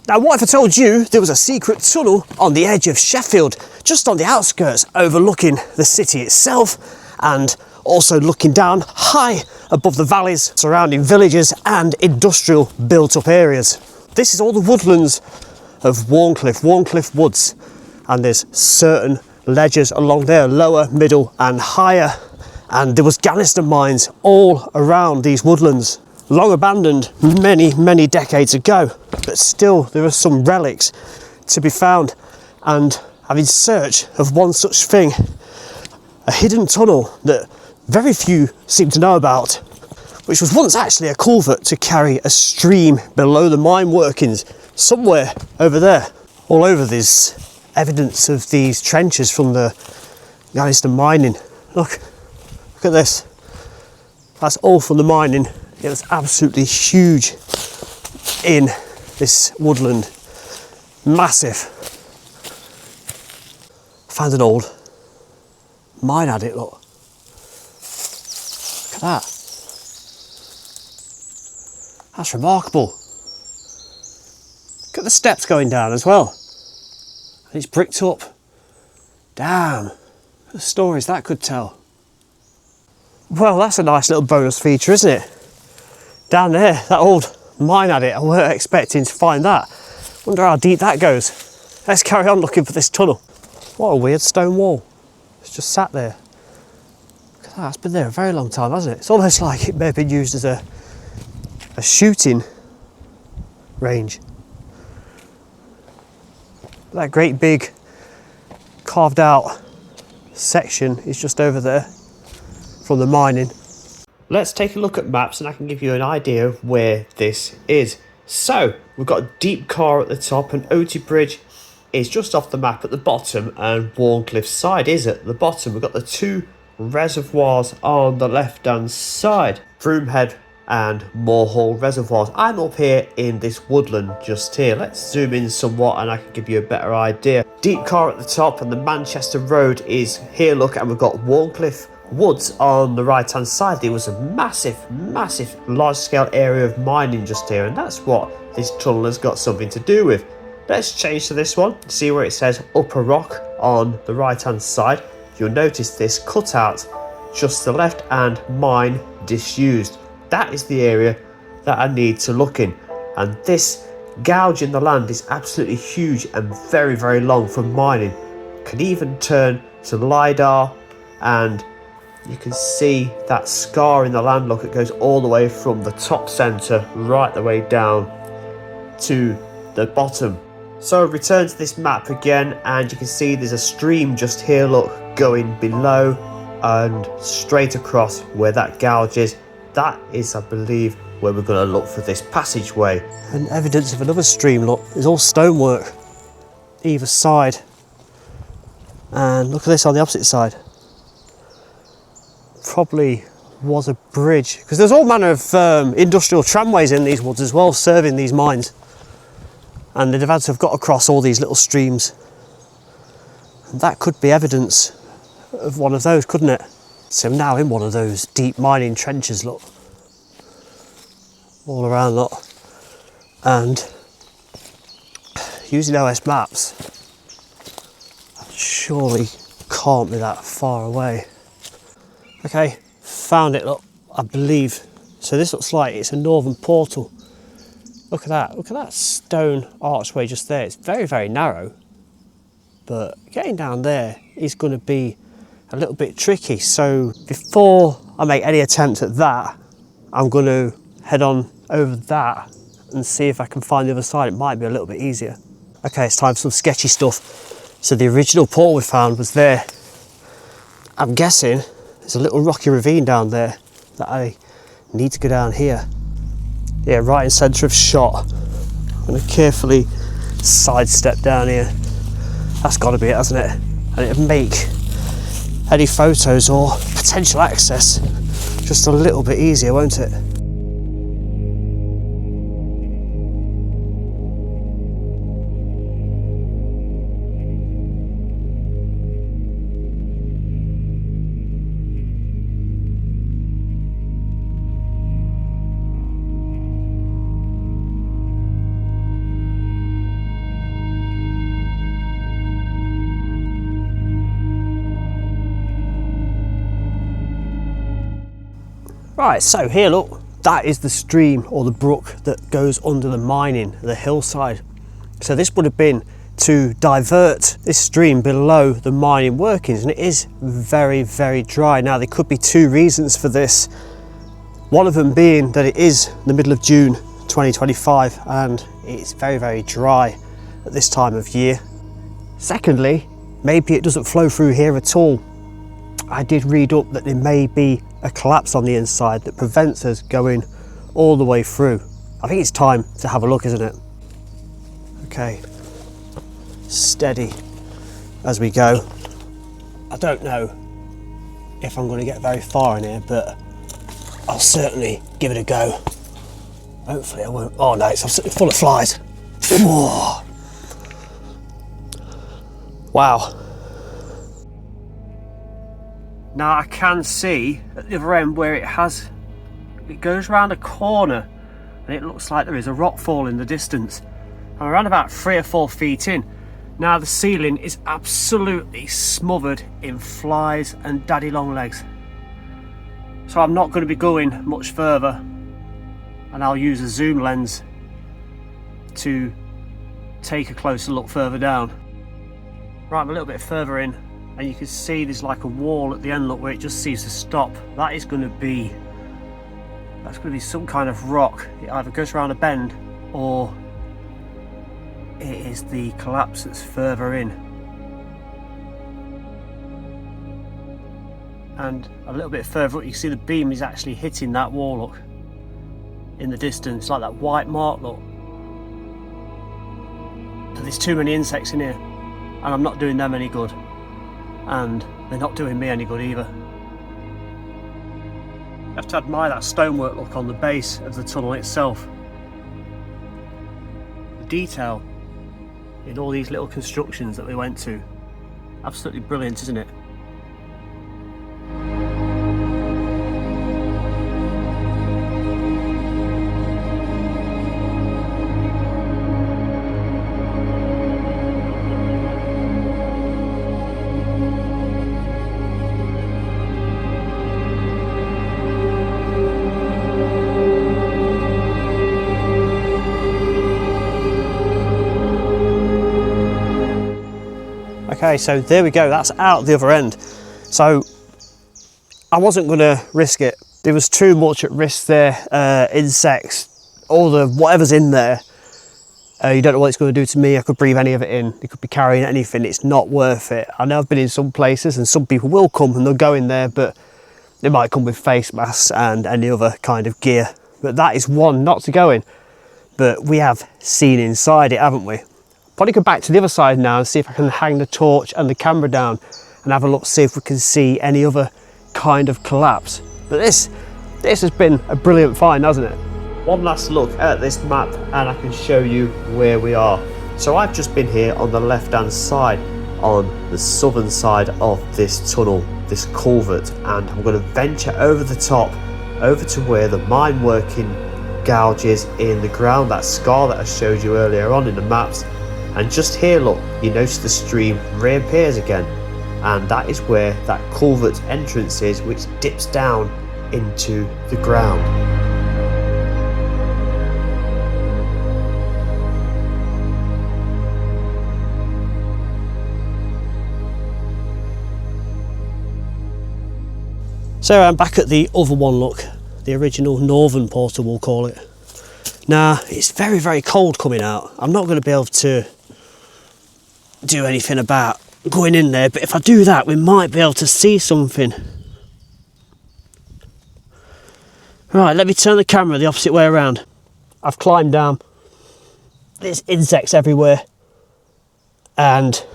Now, what if I told you there was a secret tunnel on the edge of Sheffield, just on the outskirts, overlooking the city itself, and also looking down high above the valleys surrounding villages and industrial built-up areas. This is all the woodlands of Wharncliffe Woods, and there's certain ledges along there, lower, middle and higher, and there was Gannister mines all around these woodlands, long abandoned many decades ago, but still there are some relics to be found. And I'm in search of one such thing, a hidden tunnel that very few seem to know about, which was once actually a culvert to carry a stream below the mine workings somewhere over there. All over there's evidence of these trenches from the Gannister mining. Look at this. That's all from the mining. It was absolutely huge in this woodland. Massive. Found an old mine adit, look. Look at that. That's remarkable. Look at the steps going down as well. And it's bricked up. Damn. What the stories that could tell. Well, that's a nice little bonus feature, isn't it? Down there, that old mine adit, I weren't expecting to find that. Wonder how deep that goes. Let's carry on looking for this tunnel. What a weird stone wall. It's just sat there. Look at that, it's been there a very long time, hasn't it? It's almost like it may have been used as a shooting range. That great big carved out section is just over there from the mining. Let's take a look at maps and I can give you an idea of where this is. So we've got a deep car at the top, and Oty Bridge is just off the map at the bottom, and Wharncliffe side is at the bottom. We've got the two reservoirs on the left hand side, Broomhead and Moorhall reservoirs. I'm up here in this woodland just here. Let's zoom in somewhat and I can give you a better idea. Deep car at the top and the Manchester Road is here, look, and we've got Wharncliffe Woods on the right hand side. There was a massive large scale area of mining just here, and that's what this tunnel has got something to do with. Let's change to this one, see where it says Upper Rock on the right hand side. You'll notice this cutout just to the left and mine disused. That is the area that I need to look in, and this gouge in the land is absolutely huge and very long for mining. Can even turn to LiDAR, and you can see that scar in the land. Look, it goes all the way from the top centre right the way down to the bottom. So return to this map again, and you can see there's a stream just here, look, going below and straight across where that gouge is. That is, I believe, where we're going to look for this passageway. And evidence of another stream, look, there's all stonework either side. And look at this on the opposite side. Probably was a bridge, because there's all manner of industrial tramways in these woods as well, serving these mines, and they'd have had to have got across all these little streams, and that could be evidence of one of those, couldn't it? So I'm now in one of those deep mining trenches, look, all around, look, and using OS maps, surely can't be that far away. Okay, found it, look, I believe. So this looks like it's a northern portal. Look at that stone archway just there. It's very narrow, but getting down there is going to be a little bit tricky. So before I make any attempt at that, I'm going to head on over that and see if I can find the other side. It might be a little bit easier. Okay, it's time for some sketchy stuff. So the original portal we found was there. I'm guessing there's a little rocky ravine down there that I need to go down here. Yeah, right in centre of shot. I'm going to carefully sidestep down here. That's got to be it, hasn't it? And it'll make any photos or potential access just a little bit easier, won't it? Right, so here, look, that is the stream or the brook that goes under the mining, the hillside. So this would have been to divert this stream below the mining workings, and it is very, very dry. Now, there could be two reasons for this. One of them being that it is the middle of June 2025 and it's very, very dry at this time of year. Secondly, maybe it doesn't flow through here at all. I did read up that there may be a collapse on the inside that prevents us going all the way through. I think it's time to have a look, isn't it? Okay, steady as we go. I don't know if I'm going to get very far in here, but I'll certainly give it a go. Hopefully I won't. Oh no, it's absolutely full of flies. Whoa. Wow. Now I can see at the other end where it goes around a corner and it looks like there is a rock fall in the distance. I'm around about 3 or 4 feet in. Now the ceiling is absolutely smothered in flies and daddy long legs. So I'm not going to be going much further, and I'll use a zoom lens to take a closer look further down. Right, I'm a little bit further in, and you can see there's like a wall at the end, look, where it just seems to stop. That's going to be some kind of rock. It either goes around a bend or it is the collapse that's further in. And a little bit further up, you can see the beam is actually hitting that wall, look, in the distance, like that white mark, look. But there's too many insects in here, and I'm not doing them any good, and they're not doing me any good either. You have to admire that stonework, look, on the base of the tunnel itself. The detail in all these little constructions that we went to, absolutely brilliant, isn't it? Okay, so there we go, that's out the other end. So I wasn't going to risk it. There was too much at risk there. Insects, all the whatever's in there, you don't know what it's going to do to me. I could breathe any of it in. It could be carrying anything. It's not worth it. I know I've been in some places and some people will come and they'll go in there, but they might come with face masks and any other kind of gear. But that is one not to go in. But we have seen inside it, haven't we? Probably go back to the other side now and see if I can hang the torch and the camera down and have a look, see if we can see any other kind of collapse. But this has been a brilliant find, hasn't it? One last look at this map and I can show you where we are. So I've just been here on the left hand side, on the southern side of this tunnel, this culvert, and I'm going to venture over the top, over to where the mine working gouge is in the ground, that scar that I showed you earlier on in the maps. And just here, look, you notice the stream reappears again, and that is where that culvert entrance is, which dips down into the ground. So I'm back at the other one, look, the original northern portal, we'll call it. Now, it's very, very cold coming out. I'm not going to be able to do anything about going in there, but if I do that, we might be able to see something. Right, let me turn the camera the opposite way around. I've climbed down. There's insects everywhere, and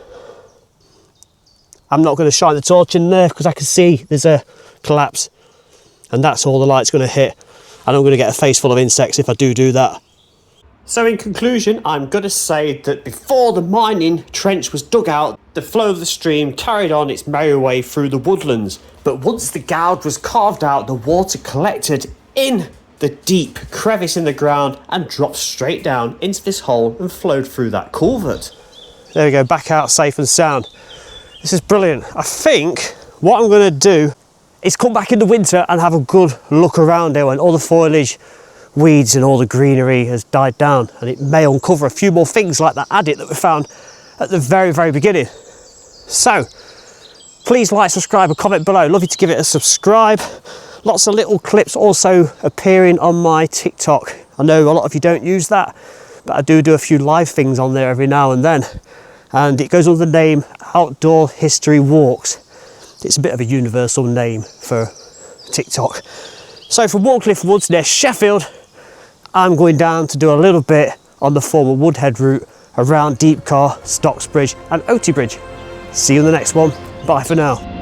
I'm not going to shine the torch in there because I can see there's a collapse, and that's all the light's going to hit, and I'm going to get a face full of insects if I do that. So in conclusion, I'm going to say that before the mining trench was dug out, the flow of the stream carried on its merry way through the woodlands. But once the gouge was carved out, the water collected in the deep crevice in the ground and dropped straight down into this hole and flowed through that culvert. There we go, back out safe and sound. This is brilliant. I think what I'm going to do is come back in the winter and have a good look around here when all the foliage, weeds and all the greenery has died down, and it may uncover a few more things like that adit that we found at the very beginning. So please like, subscribe and comment below. Love you to give it a subscribe. Lots of little clips also appearing on my TikTok. I know a lot of you don't use that, but I do a few live things on there every now and then, and it goes under the name Outdoor History Walks. It's a bit of a universal name for TikTok. So from Wharncliffe Woods near Sheffield, I'm going down to do a little bit on the former Woodhead route around Deepcar, Stocksbridge and Oaty Bridge. See you in the next one. Bye for now.